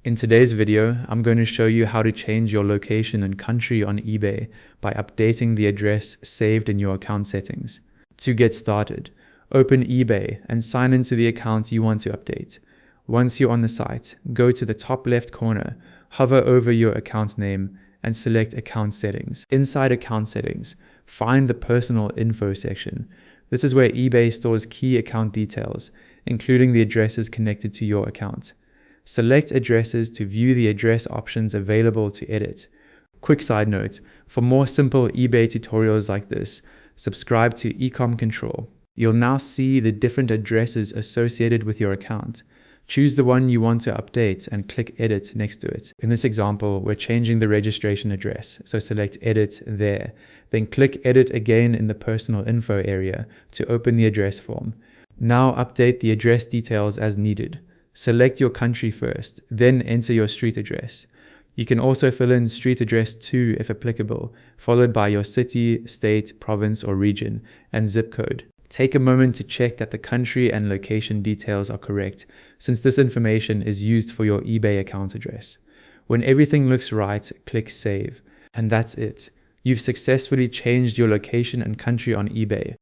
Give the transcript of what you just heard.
In today's video, I'm going to show you how to change your location and country on eBay by updating the address saved in your account settings. To get started, open eBay and sign into the account you want to update. Once you're on the site, go to the top left corner, hover over your account name, and select Account Settings. Inside Account Settings, find the Personal Info section. This is where eBay stores key account details, including the addresses connected to your account. Select addresses to view the address options available to edit. Quick side note, for more simple eBay tutorials like this, subscribe to Ecom Control. You'll now see the different addresses associated with your account. Choose the one you want to update and click Edit next to it. In this example, we're changing the registration address, so select Edit there. Then click Edit again in the Personal Info area to open the address form. Now update the address details as needed. Select your country first, then enter your street address. You can also fill in street address too if applicable, followed by your city, state, province or region, and zip code. Take a moment to check that the country and location details are correct, since this information is used for your eBay account address. When everything looks right, click Save. And that's it. You've successfully changed your location and country on eBay.